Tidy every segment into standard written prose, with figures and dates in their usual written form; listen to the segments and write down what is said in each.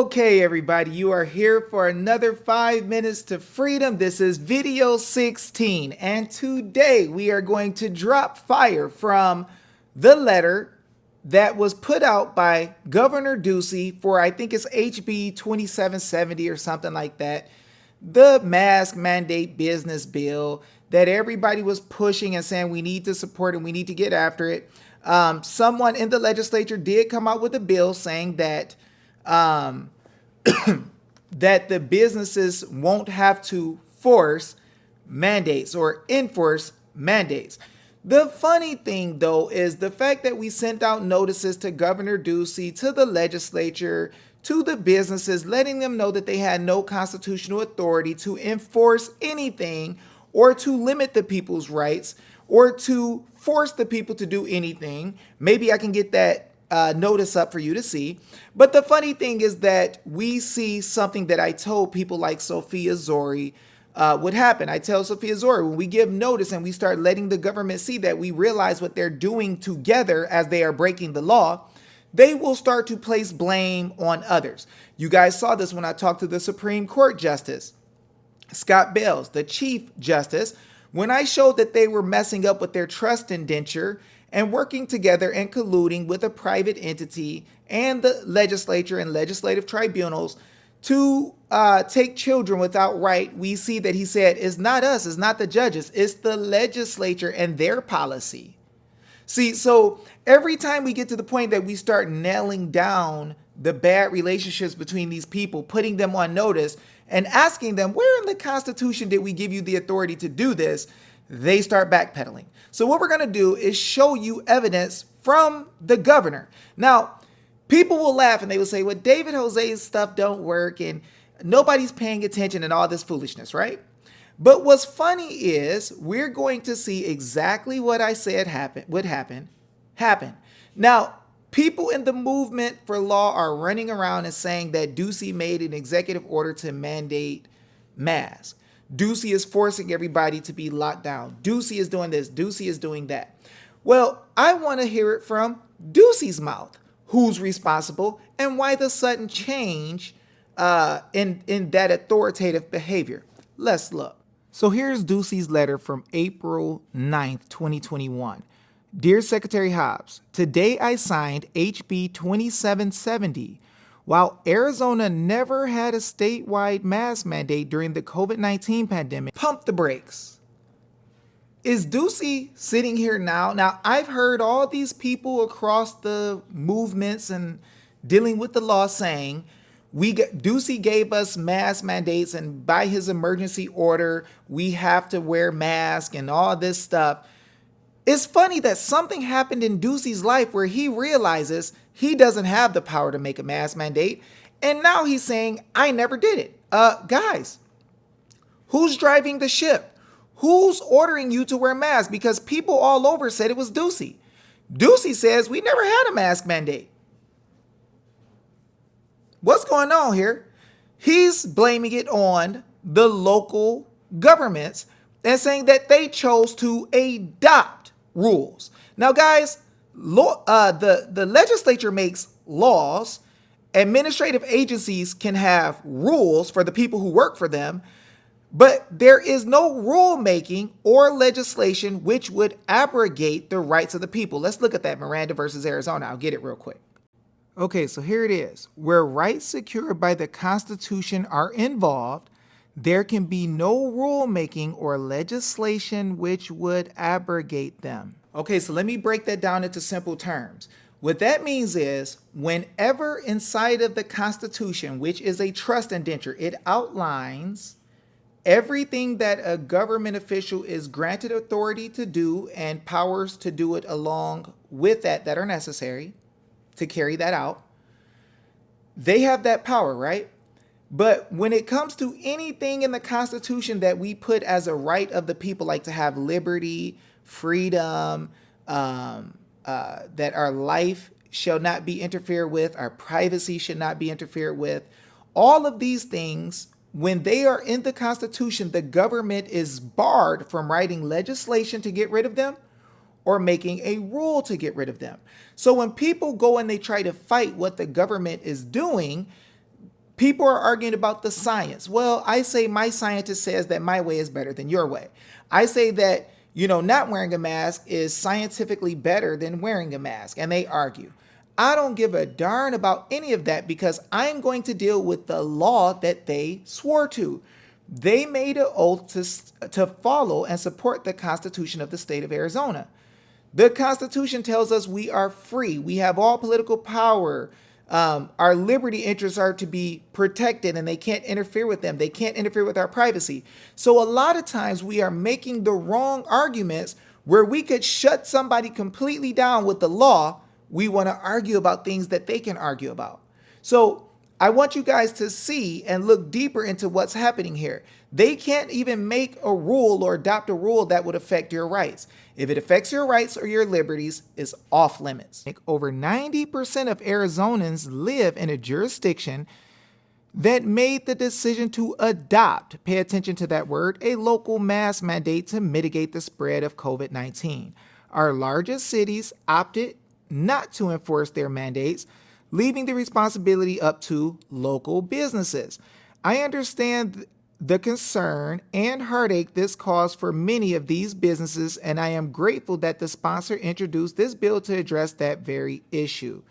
Okay, everybody, you are here for another 5 minutes to freedom. This is video 16, and today we are going to drop fire from the letter that was put out by Governor Ducey for, I think it's HB 2770 or something like that, the mask mandate business bill that everybody was pushing and saying we need to support and we need to get after it. Someone in the legislature did come out with a bill saying that that the businesses won't have to force mandates or enforce mandates. The funny thing, though, is the fact that we sent out notices to Governor Ducey, to the legislature, to the businesses, letting them know that they had no constitutional authority to enforce anything or to limit the people's rights or to force the people to do anything. Maybe I can get that notice up for you to see. But the funny thing is that we see something that I told people like Sophia Zori would happen. I tell Sophia Zori, when we give notice and we start letting the government see that we realize what they're doing together as they are breaking the law, they will start to place blame on others. You guys saw this when I talked to the Supreme Court Justice, Scott Bales, the Chief Justice, when I showed that they were messing up with their trust indenture and working together and colluding with a private entity and the legislature and legislative tribunals to take children without right. We see that he said, it's not us, it's not the judges, it's the legislature and their policy. See, so every time we get to the point that we start nailing down the bad relationships between these people, putting them on notice and asking them, where in the Constitution did we give you the authority to do this? They start backpedaling. So what we're going to do is show you evidence from the governor. Now, people will laugh and they will say, well, David Jose's stuff don't work and nobody's paying attention and all this foolishness, right? But what's funny is we're going to see exactly what I said would happen. Now, people in the movement for law are running around and saying that Ducey made an executive order to mandate masks. Ducey is forcing everybody to be locked down. Ducey is doing this. Ducey is doing that. Well, I want to hear it from Ducey's mouth. Who's responsible and why the sudden change in that authoritative behavior? Let's look. So here's Ducey's letter from April 9th, 2021. Dear Secretary Hobbs, today I signed HB 2770. While Arizona never had a statewide mask mandate during the COVID-19 pandemic, pump the brakes. Is Ducey sitting here now? Now, I've heard all these people across the movements and dealing with the law saying, Ducey gave us mask mandates and by his emergency order, we have to wear masks and all this stuff. It's funny that something happened in Ducey's life where he realizes he doesn't have the power to make a mask mandate. And now he's saying, I never did it. Guys, who's driving the ship? Who's ordering you to wear masks? Because people all over said it was Ducey. Ducey says we never had a mask mandate. What's going on here? He's blaming it on the local governments and saying that they chose to adopt rules. Now, guys, the legislature makes laws. Administrative agencies can have rules for the people who work for them, but there is no rulemaking or legislation which would abrogate the rights of the people. Let's look at that, Miranda versus Arizona. I'll get it real quick. Okay, so here it is. Where rights secured by the Constitution are involved, there can be no rulemaking or legislation which would abrogate them. Okay, so let me break that down into simple terms. What that means is whenever inside of the Constitution, which is a trust indenture, it outlines everything that a government official is granted authority to do and powers to do it along with that are necessary to carry that out. They have that power, right? But when it comes to anything in the Constitution that we put as a right of the people, like to have liberty, freedom, that our life shall not be interfered with, our privacy should not be interfered with, all of these things, when they are in the Constitution, the government is barred from writing legislation to get rid of them or making a rule to get rid of them. So when people go and they try to fight what the government is doing, People are arguing about the science. Well, I say my scientist says that my way is better than your way. I say that, not wearing a mask is scientifically better than wearing a mask, and they argue. I don't give a darn about any of that because I'm going to deal with the law that they swore to. They made an oath to follow and support the Constitution of the state of Arizona. The Constitution tells us we are free. We have all political power. Our liberty interests are to be protected and they can't interfere with them. They can't interfere with our privacy. So a lot of times we are making the wrong arguments where we could shut somebody completely down with the law. We want to argue about things that they can argue about. So I want you guys to see and look deeper into what's happening here. They can't even make a rule or adopt a rule that would affect your rights. If it affects your rights or your liberties, it's off limits. Over 90% of Arizonans live in a jurisdiction that made the decision to adopt, pay attention to that word, a local mask mandate to mitigate the spread of COVID-19. Our largest cities opted not to enforce their mandates, leaving the responsibility up to local businesses. I understand the concern and heartache this caused for many of these businesses, and I am grateful that the sponsor introduced this bill to address that very issue.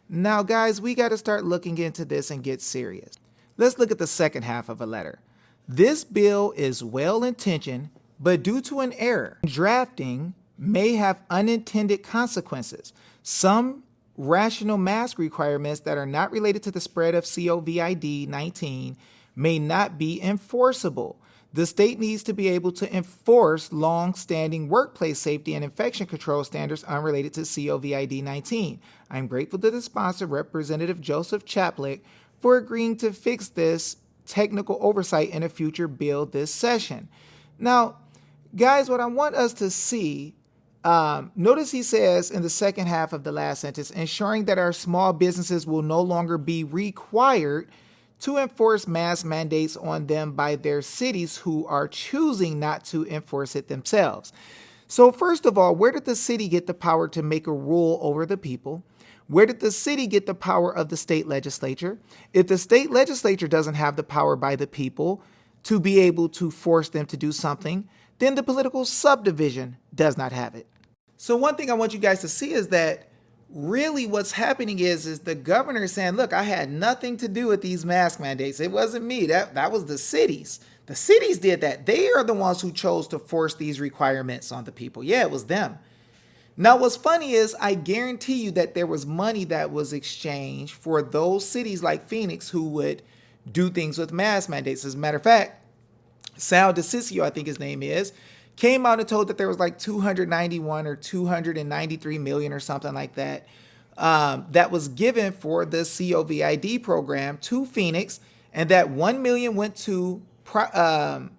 Now, guys, we got to start looking into this and get serious. Let's look at the second half of a letter. This bill is well-intentioned, but due to an error in drafting may have unintended consequences. Some rational mask requirements that are not related to the spread of COVID-19 may not be enforceable. The state needs to be able to enforce long-standing workplace safety and infection control standards unrelated to COVID-19. I'm grateful to the sponsor, Representative Joseph Chaplick, for agreeing to fix this technical oversight in a future bill this session. Now, guys, what I want us to see, notice he says in the second half of the last sentence, ensuring that our small businesses will no longer be required to enforce mask mandates on them by their cities who are choosing not to enforce it themselves. So first of all, where did the city get the power to make a rule over the people? Where did the city get the power of the state legislature? If the state legislature doesn't have the power by the people to be able to force them to do something, then the political subdivision does not have it. So one thing I want you guys to see is that really what's happening is the governor saying, look, I had nothing to do with these mask mandates. It wasn't me. That was the cities. The cities did that. They are the ones who chose to force these requirements on the people. Yeah, it was them. Now, what's funny is I guarantee you that there was money that was exchanged for those cities like Phoenix who would do things with mask mandates. As a matter of fact, Sal Ducey, I think his name is, came out and told that there was like 291 or 293 million or something like that that was given for the COVID program to Phoenix, and that 1 million went to COVID,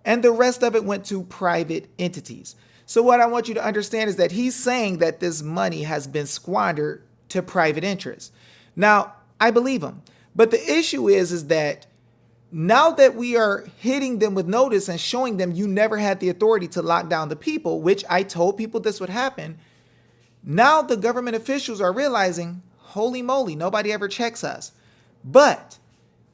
and the rest of it went to private entities. So what I want you to understand is that he's saying that this money has been squandered to private interests. Now, I believe him, but the issue is that now that we are hitting them with notice and showing them you never had the authority to lock down the people, which I told people this would happen, now the government officials are realizing, holy moly, nobody ever checks us. But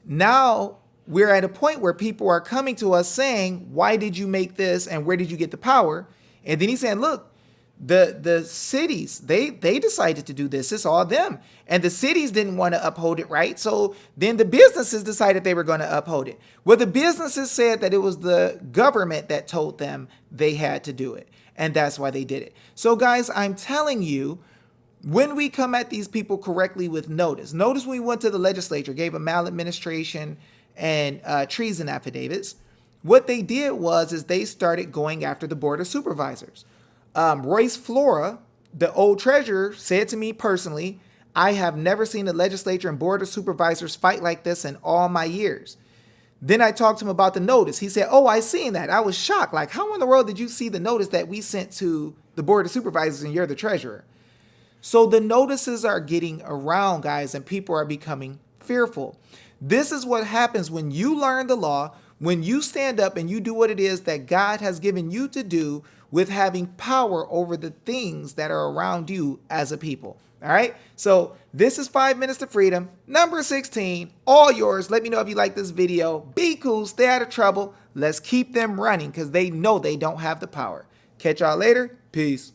now we're at a point where people are coming to us saying, why did you make this and where did you get the power? And then he's saying, look, the cities, they decided to do this. It's all them. And the cities didn't want to uphold it, right? So then the businesses decided they were going to uphold it. Well, the businesses said that it was the government that told them they had to do it. And that's why they did it. So guys, I'm telling you, when we come at these people correctly with notice when we went to the legislature, gave a maladministration and treason affidavits, what they did is they started going after the board of supervisors. Royce Flora, the old treasurer, said to me personally, I have never seen the legislature and board of supervisors fight like this in all my years. Then I talked to him about the notice. He said, oh, I seen that. I was shocked. Like, how in the world did you see the notice that we sent to the board of supervisors and you're the treasurer? So the notices are getting around, guys, and people are becoming fearful. This is what happens when you learn the law, when you stand up and you do what it is that God has given you to do, with having power over the things that are around you as a people. All right. So this is 5 Minutes to Freedom, number 16, all yours. Let me know if you like this video. Be cool. Stay out of trouble. Let's keep them running because they know they don't have the power. Catch y'all later. Peace.